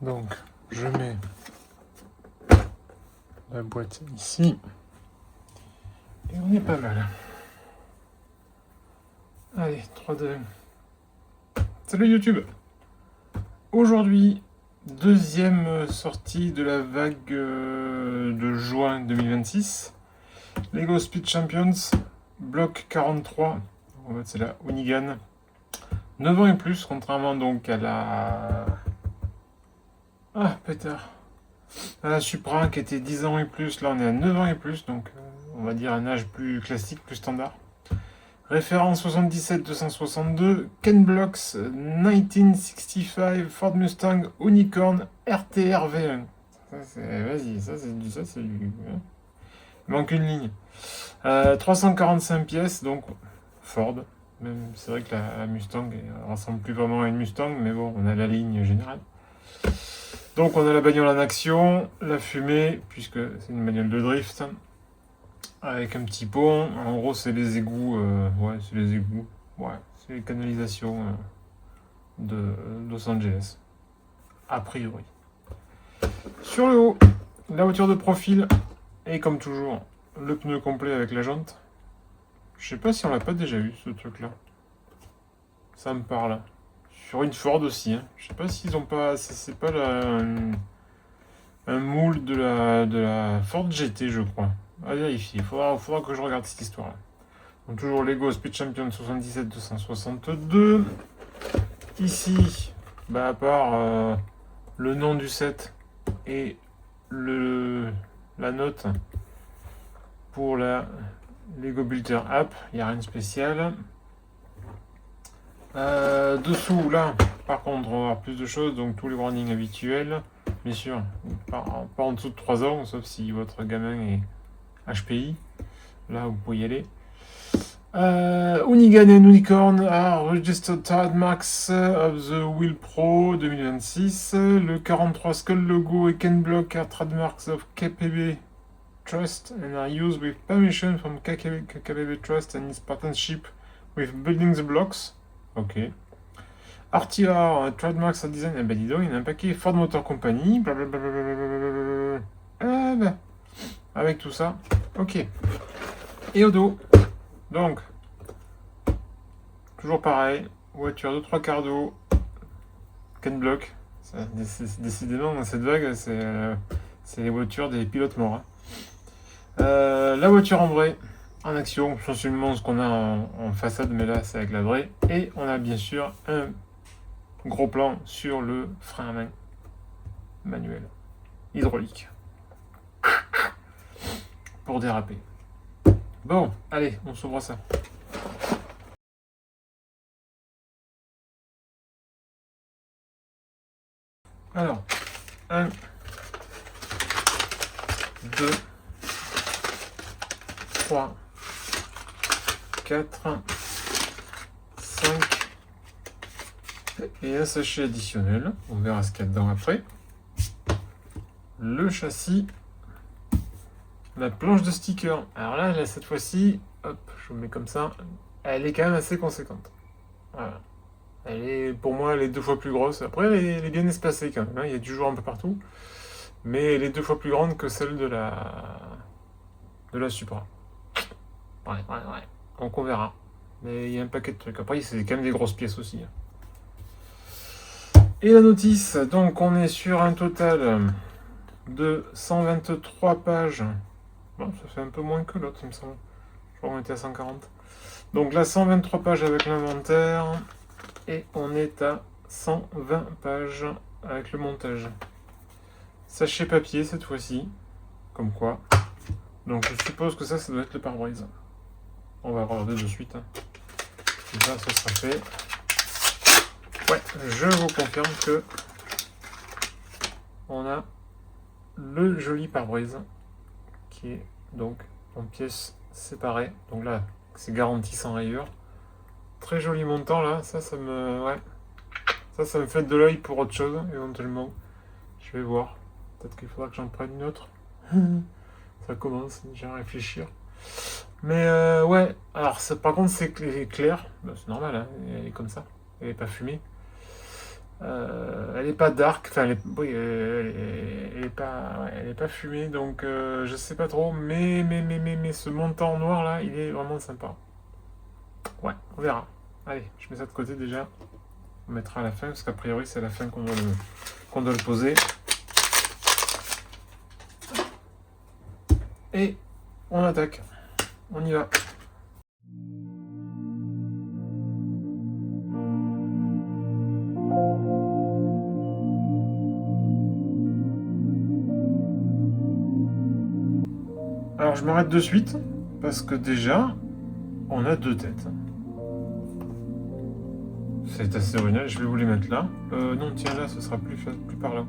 Donc, je mets la boîte ici. Et on est pas mal. Allez, 3, 2. Salut YouTube! Aujourd'hui, deuxième sortie de la vague de juin 2026. Lego Speed Champions, bloc 43. En fait, c'est la Onigan. 9 ans et plus, contrairement donc à la... Ah, pétard. À la Supra qui était 10 ans et plus. Là, on est à 9 ans et plus, donc on va dire un âge plus classique, plus standard. Référence 77-262, Ken Blocks 1965 Ford Mustang Unicorn RTR V1. Ça c'est, vas-y, ça c'est du. Hein. Il manque une ligne. 345 pièces, donc Ford. Même c'est vrai que la Mustang ressemble plus vraiment à une Mustang, mais bon, on a la ligne générale. Donc on a la bagnole en action, la fumée, puisque c'est une bagnole de drift. Avec un petit pont, en gros c'est les égouts, ouais c'est les égouts, ouais c'est les canalisations de Los Angeles, a priori. Sur le haut, la voiture de profil, et comme toujours, le pneu complet avec la jante. Je sais pas si on l'a pas déjà eu ce truc là, ça me parle. Sur une Ford aussi, hein. Je sais pas s'ils ont pas, c'est pas un moule de la Ford GT je crois. À vérifier, faudra que je regarde cette histoire là. Donc toujours Lego Speed Champion 77-262. Ici, à part le nom du set et la note pour la Lego Builder App, il n'y a rien de spécial. Dessous, là, par contre, on va avoir plus de choses, donc tous les warnings habituels. Bien sûr, pas en dessous de 3 ans, sauf si votre gamin est HPI. Là, vous pouvez y aller. Onigan and Unicorn are registered trademarks of the Wheel Pro 2026. Le 43 Skull Logo et Ken Block are trademarks of KPB Trust and are used with permission from KPB Trust and its partnership with Building the Blocks. Ok. RTR, trademarks are design. Eh ben dis donc, il y en a un paquet. Ford Motor Company. Avec tout ça. Ok. Et au dos. Donc, toujours pareil, voiture de 3 quarts d'eau, Ken Block. Décidément, dans cette vague, c'est les voitures des pilotes morts. La voiture en vrai, en action, essentiellement ce qu'on a en façade, mais là c'est avec la vraie. Et on a bien sûr un gros plan sur le frein à main manuel, hydraulique, pour déraper. Bon, allez, on s'ouvre ça. Alors, 1, 2, 3, 4, 5 et un sachet additionnel. On verra ce qu'il y a dedans après. Le châssis, la planche de sticker. Alors là cette fois-ci, hop, je vous mets comme ça. Elle est quand même assez conséquente. Voilà. Pour moi, elle est 2 fois plus grosse. Après, elle est bien espacée quand même. Hein. Il y a du jour un peu partout. Mais elle est 2 fois plus grande que celle de la Supra. Ouais. Donc on verra. Mais il y a un paquet de trucs. Après, c'est quand même des grosses pièces aussi. Et la notice. Donc on est sur un total de 123 pages. Bon, ça fait un peu moins que l'autre, il me semble. Je crois qu'on était à 140. Donc là, 123 pages avec l'inventaire. Et on est à 120 pages avec le montage. Sachet papier cette fois-ci. Comme quoi. Donc je suppose que ça doit être le pare-brise. On va regarder de suite. Comme ça, ça sera fait. Ouais, je vous confirme que on a le joli pare-brise qui est donc en pièces séparées. Donc là, c'est garanti sans rayures. Très joli montant là, ça me... Ouais. Ça me fait de l'œil pour autre chose, éventuellement. Je vais voir. Peut-être qu'il faudra que j'en prenne une autre. Ça commence déjà à réfléchir. Mais ouais, alors par contre c'est clair. C'est normal, hein. Elle est comme ça. Elle n'est pas fumée. Elle est pas dark, enfin, oui, elle est pas fumée, donc je sais pas trop, mais ce montant en noir là, il est vraiment sympa. Ouais, on verra. Allez, je mets ça de côté déjà. On mettra à la fin, parce qu'a priori, c'est à la fin qu'on doit le poser. Et on attaque. On y va. Alors je m'arrête de suite, parce que déjà, on a 2 têtes. C'est assez original, je vais vous les mettre là. Non, tiens, là, ce sera plus par là.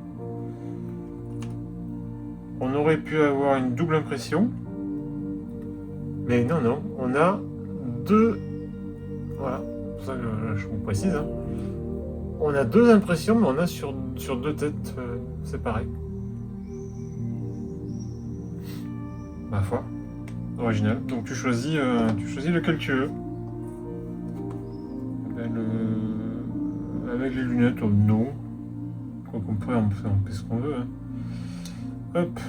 On aurait pu avoir une double impression. Mais non, non, on a 2... Voilà, c'est pour ça que je vous précise. Hein. On a 2 impressions, mais on a sur 2 têtes séparées. Ma foi, original. Donc tu choisis lequel tu veux. Avec les lunettes, oh, non. Je crois qu'on peut en faire ce qu'on veut. Hein. Hop.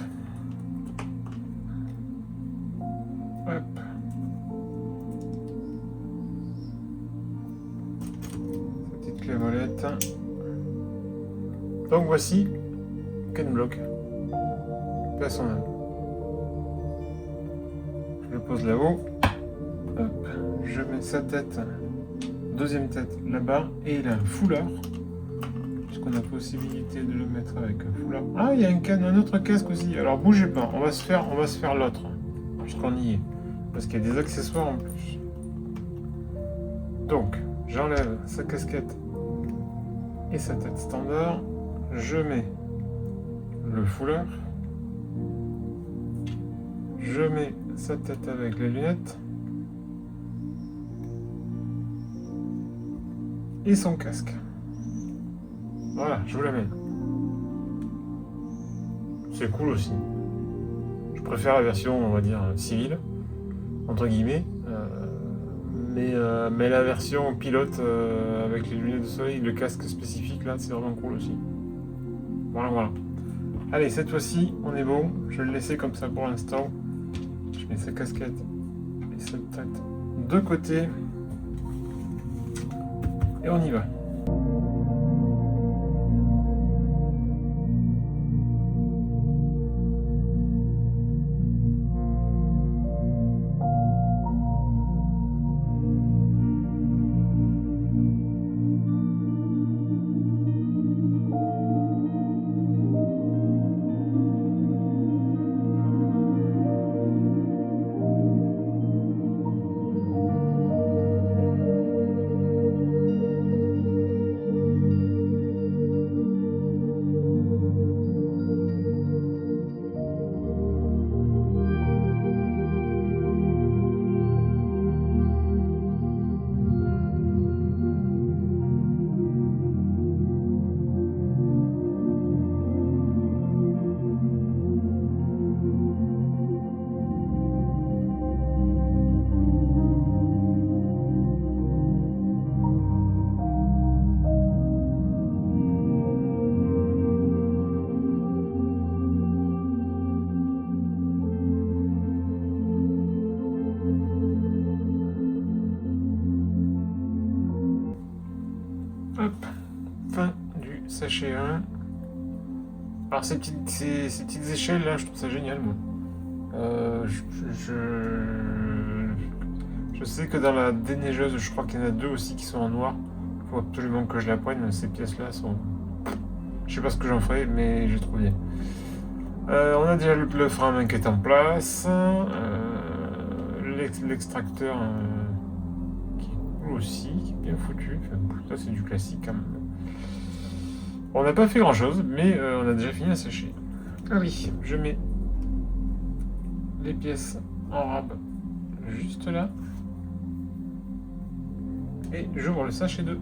Hop. Petite clé à molette. Donc voici Ken Block. Paix à son âme. Je le pose là-haut. Hop. Je mets sa tête, deuxième tête là-bas, et il a un foulard. Puisqu'on a possibilité de le mettre avec un foulard. Ah, il y a un autre casque aussi. Alors bougez pas, on va se faire l'autre. Puisqu'on y est. Parce qu'il y a des accessoires en plus. Donc, j'enlève sa casquette et sa tête standard. Je mets le foulard. Je mets sa tête avec les lunettes. Et son casque. Voilà, je vous l'amène. C'est cool aussi. Je préfère la version, on va dire, civile, entre guillemets. Mais la version pilote avec les lunettes de soleil, le casque spécifique, là, c'est vraiment cool aussi. Voilà, voilà. Allez, cette fois-ci, on est bon. Je vais le laisser comme ça pour l'instant. Je mets sa casquette et sa tête de côté. Et on y va. Hop, fin du sachet 1. Alors ces petites échelles là, je trouve ça génial moi. Je sais que dans la déneigeuse, je crois qu'il y en a 2 aussi qui sont en noir. Il faut absolument que je la prenne. Ces pièces-là sont... Je sais pas ce que j'en ferai, mais je trouve bien. On a déjà le frein à main qui est en place. L'extracteur qui est cool aussi, qui est bien foutu. Enfin, ça c'est du classique quand même. On n'a pas fait grand chose, mais on a déjà fini à sécher. Ah oui, je mets les pièces en rab juste là. Et j'ouvre le sachet 2.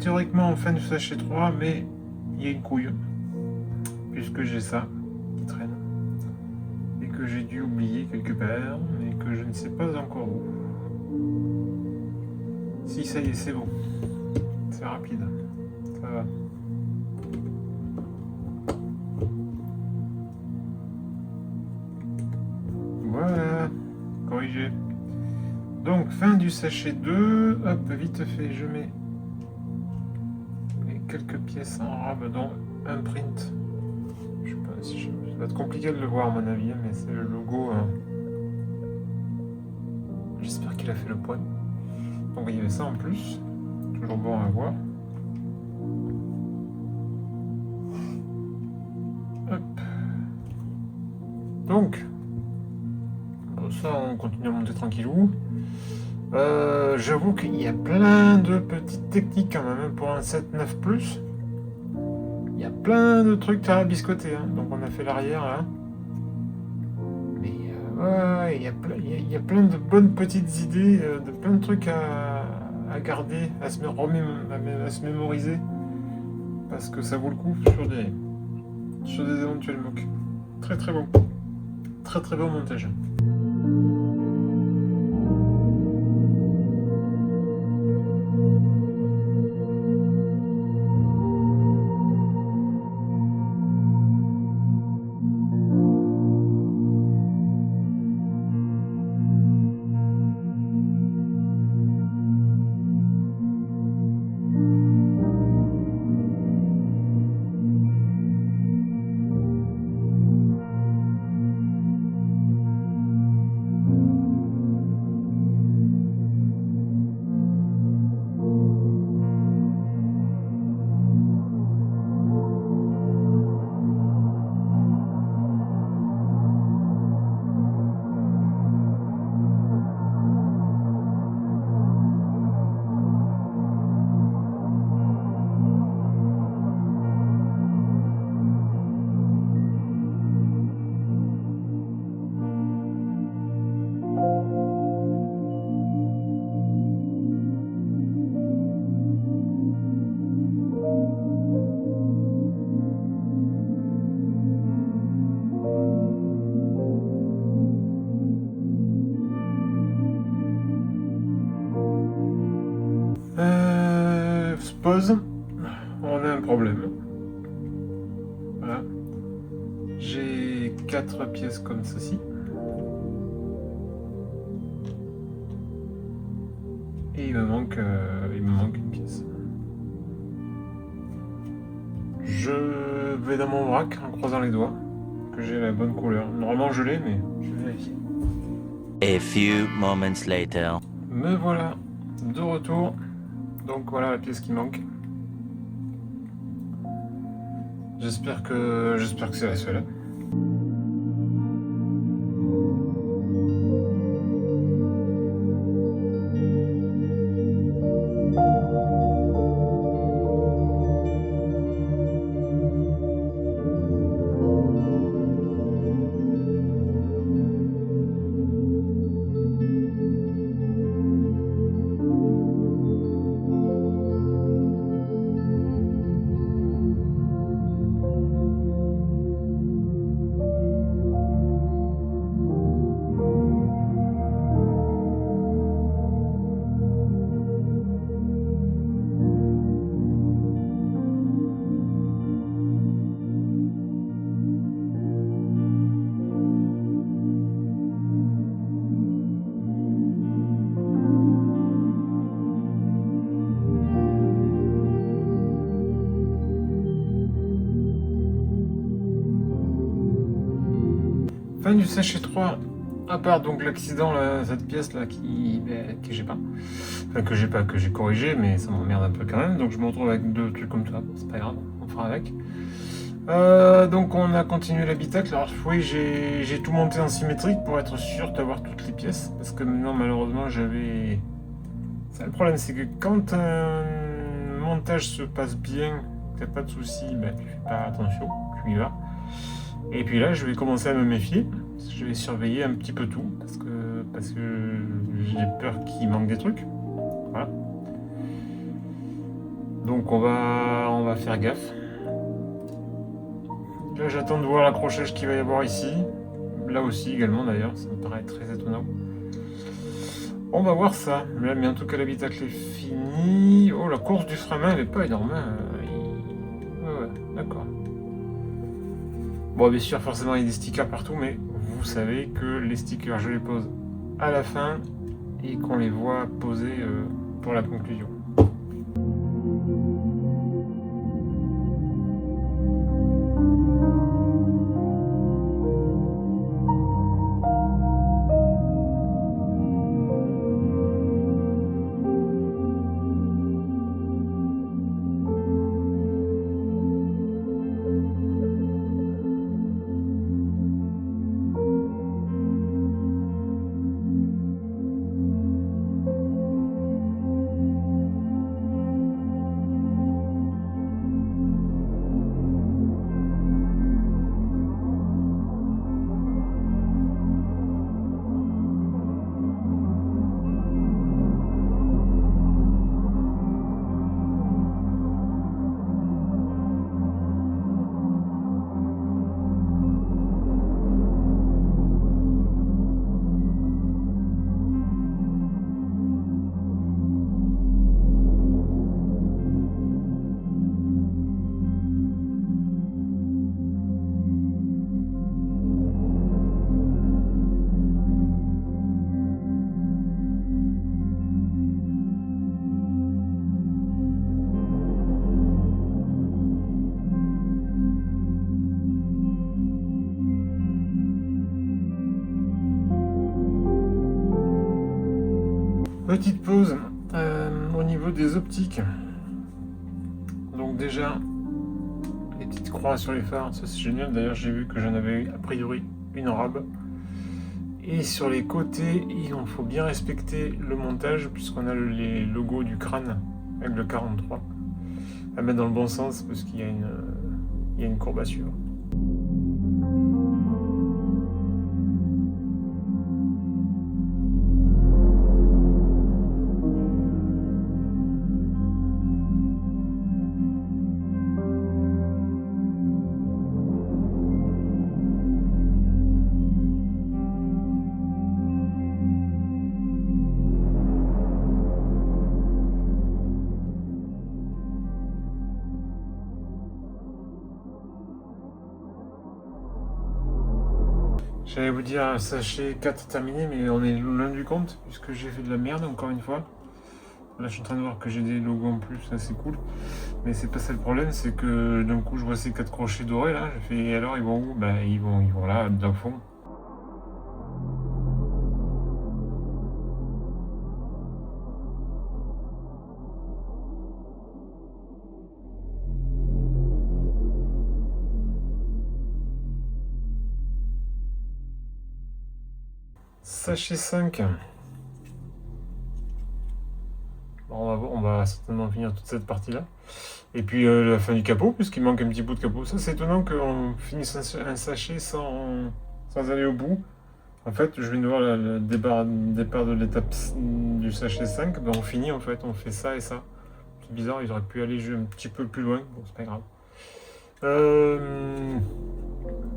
théoriquement en fin du sachet 3, mais il y a une couille. Puisque j'ai ça qui traîne. Et que j'ai dû oublier quelque part, mais que je ne sais pas encore où. Si, ça y est, c'est bon. C'est rapide. Ça va. Voilà. Corrigé. Donc, fin du sachet 2. Hop, vite fait, je mets les quelques pièces en rab, dont un print. Je sais pas si ça va être compliqué de le voir à mon avis, mais c'est le logo. J'espère qu'il a fait le point. Donc il y avait ça en plus. Toujours bon à voir. Hop. Donc, ça on continue à monter tranquillou. J'avoue qu'il y a plein de petites techniques quand même pour un 7-9 Plus. Il y a plein de trucs à biscotter. Hein. Donc on a fait l'arrière là. Mais ouais, il y a plein de bonnes petites idées, de plein de trucs à garder, à se mémoriser. Parce que ça vaut le coup sur des éventuels mocks. Très très bon. Très très bon montage. Pause. On a un problème. Voilà. J'ai 4 pièces comme ceci. Et il me manque une pièce. Je vais dans mon vrac en croisant les doigts que j'ai la bonne couleur. Normalement je l'ai, mais je vais vérifier. A few moments later. Me voilà de retour. Donc voilà la pièce qui manque. J'espère que c'est la seule. Fin du sachet 3, à part donc l'accident, là, cette pièce là que j'ai pas. Enfin que j'ai corrigé, mais ça m'emmerde un peu quand même. Donc je me retrouve avec 2 trucs comme ça, c'est pas grave, on fera avec. Donc on a continué l'habitacle. Alors oui, j'ai tout monté en symétrique pour être sûr d'avoir toutes les pièces. Parce que maintenant malheureusement j'avais... Ça, le problème c'est que quand un montage se passe bien, t'as pas de soucis, ben, tu fais pas attention, tu y vas. Et puis là, je vais commencer à me méfier. Je vais surveiller un petit peu tout parce que j'ai peur qu'il manque des trucs. Voilà. Donc on va faire gaffe. Là j'attends de voir l'accrochage qu'il va y avoir ici. Là aussi également d'ailleurs, ça me paraît très étonnant. On va voir ça. Mais en tout cas l'habitacle est fini. Oh, la course du frein main elle est pas énorme. Hein. Ouais, d'accord. Bon, bien sûr, forcément, il y a des stickers partout, mais vous savez que les stickers, je les pose à la fin et qu'on les voit poser pour la conclusion. Petite pause au niveau des optiques. Donc déjà, les petites croix sur les phares, ça c'est génial. D'ailleurs, j'ai vu que j'en avais a priori une en rab. Et sur les côtés, il faut bien respecter le montage puisqu'on a les logos du crâne avec le 43 à mettre dans le bon sens parce qu'il y a une courbature. J'allais vous dire sachet 4 terminé, mais on est loin du compte, puisque j'ai fait de la merde encore une fois. Là je suis en train de voir que j'ai des logos en plus, ça c'est cool. Mais c'est pas ça le problème, c'est que d'un coup je vois ces 4 crochets dorés là, je fais alors ils vont où? Bah ils vont là, dans le fond. Sachet 5. On va certainement finir toute cette partie-là. Et puis la fin du capot, puisqu'il manque un petit bout de capot. Ça, c'est étonnant qu'on finisse un sachet sans aller au bout. En fait, je viens de voir le départ de l'étape du sachet 5. Ben, on finit en fait, on fait ça et ça. C'est bizarre, ils auraient pu aller un petit peu plus loin. Bon, c'est pas grave.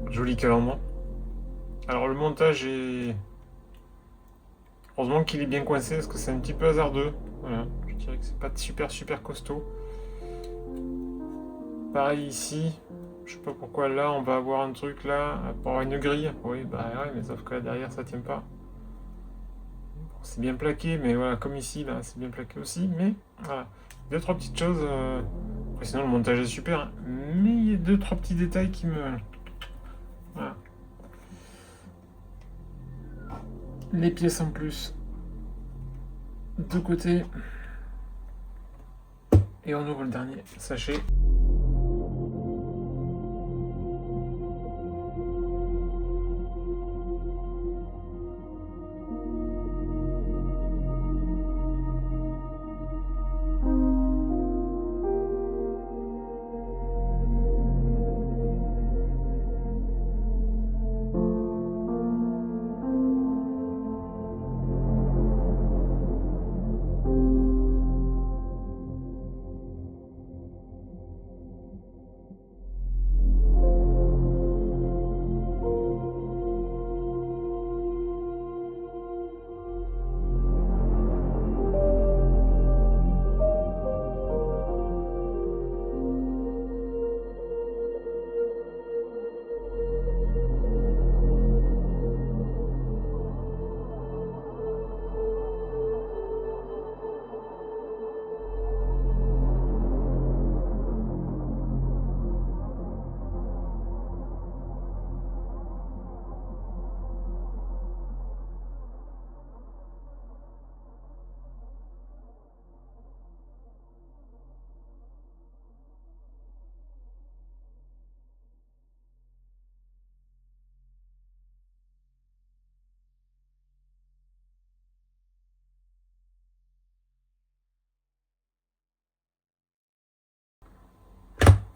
Joli calandre. Alors, le montage est. Heureusement qu'il est bien coincé parce que c'est un petit peu hasardeux. Voilà, je dirais que c'est pas super costaud. Pareil ici, je sais pas pourquoi là on va avoir un truc là, pour avoir une grille. Oui, bah ouais, mais sauf que là derrière ça tient pas. Bon, c'est bien plaqué, mais voilà, comme ici là, c'est bien plaqué aussi. Mais voilà, deux trois petites choses. Après, sinon le montage est super, hein. Mais il y a deux trois petits détails qui me. Voilà. Les pièces en plus. De côté. Et on ouvre le dernier sachet.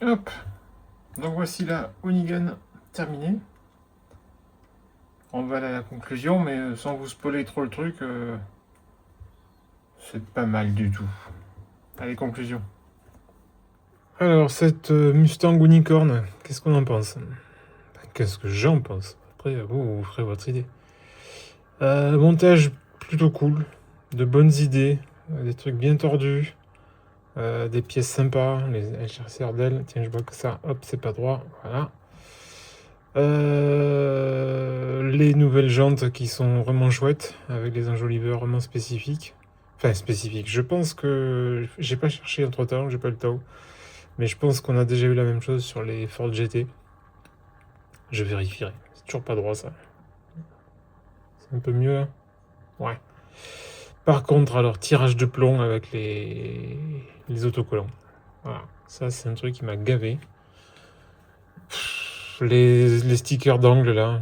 Hop. Donc voici la Hoonigan terminée. On va aller à la conclusion, mais sans vous spoiler trop le truc, c'est pas mal du tout. Allez, conclusion. Alors, cette Mustang Unicorn, qu'est-ce qu'on en pense? Qu'est-ce que j'en pense? Après, vous ferez votre idée. Montage plutôt cool, de bonnes idées, des trucs bien tordus, des pièces sympas, les HRCR d'elle. Tiens, je vois que ça, hop, c'est pas droit, voilà. Les nouvelles jantes qui sont vraiment chouettes, avec des enjoliveurs vraiment spécifiques. Enfin, spécifiques. Je pense que j'ai pas cherché entre temps, j'ai pas le temps. Mais je pense qu'on a déjà eu la même chose sur les Ford GT. Je vérifierai. C'est toujours pas droit ça. C'est un peu mieux là. Ouais. Par contre, alors, tirage de plomb avec les autocollants. Voilà. Ça, c'est un truc qui m'a gavé. Les stickers d'angle là,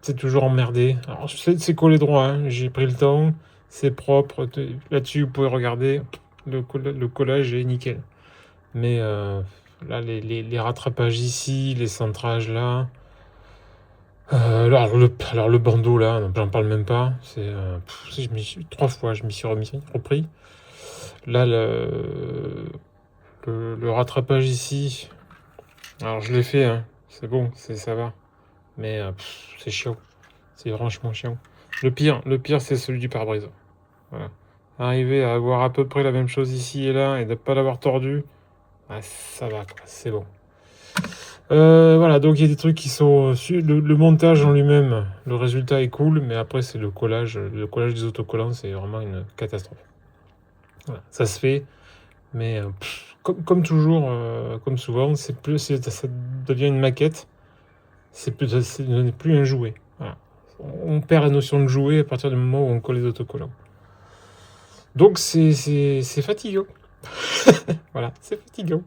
c'est toujours emmerdé. Alors, c'est collé droit, hein. J'ai pris le temps. C'est propre. Là-dessus, vous pouvez regarder. Le collage est nickel. Mais là, les rattrapages ici, les centrages là. Alors le bandeau là, j'en parle même pas. C'est 3 fois, je m'y suis repris. Là, le rattrapage ici. Alors je l'ai fait, hein. C'est bon, ça va. Mais c'est chiant. C'est franchement chiant. Le pire, c'est celui du pare-brise. Voilà. Arriver à avoir à peu près la même chose ici et là et de ne pas l'avoir tordu, ça va, quoi. C'est bon. Voilà, donc il y a des trucs qui sont... Le montage en lui-même, le résultat est cool, mais après c'est le collage. Le collage des autocollants, c'est vraiment une catastrophe. Voilà, ça se fait, mais comme toujours, comme souvent, ça devient une maquette. Ce n'est plus un jouet. Voilà. On perd la notion de jouet à partir du moment où on colle les autocollants. Donc c'est fatigant. Voilà, c'est fatigant.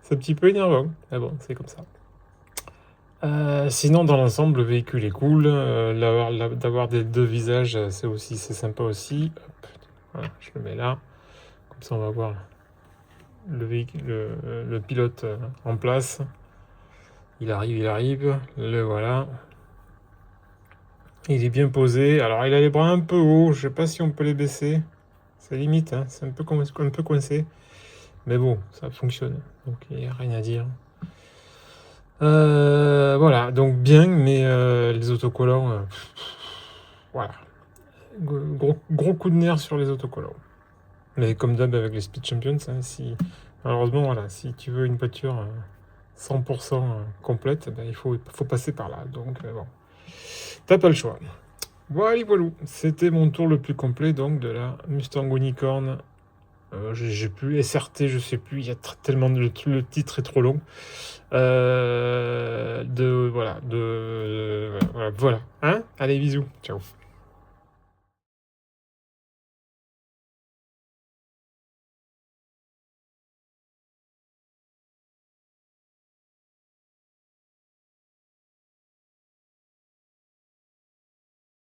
C'est un petit peu énervant. Mais bon, c'est comme ça. Sinon, dans l'ensemble, le véhicule est cool. D'avoir des deux visages, c'est sympa aussi. Hop, voilà, je le mets là. Comme ça, on va voir le pilote en place. Il arrive. Le voilà. Il est bien posé. Alors, il a les bras un peu hauts. Je sais pas si on peut les baisser. C'est limite, hein. C'est un peu coincé. Mais bon, ça fonctionne. Donc, il n'y a rien à dire. Voilà, donc bien, mais les autocollants, voilà. Gros coup de nerf sur les autocollants. Mais comme d'hab avec les Speed Champions, hein, malheureusement, voilà, si tu veux une voiture 100% complète, ben, il faut passer par là. Donc bon, t'as pas le choix. Voilà, c'était mon tour le plus complet donc de la Mustang Unicorn. J'ai plus SRT, je sais plus, il y a tellement le titre est trop long. Voilà. Hein, allez, bisous, ciao.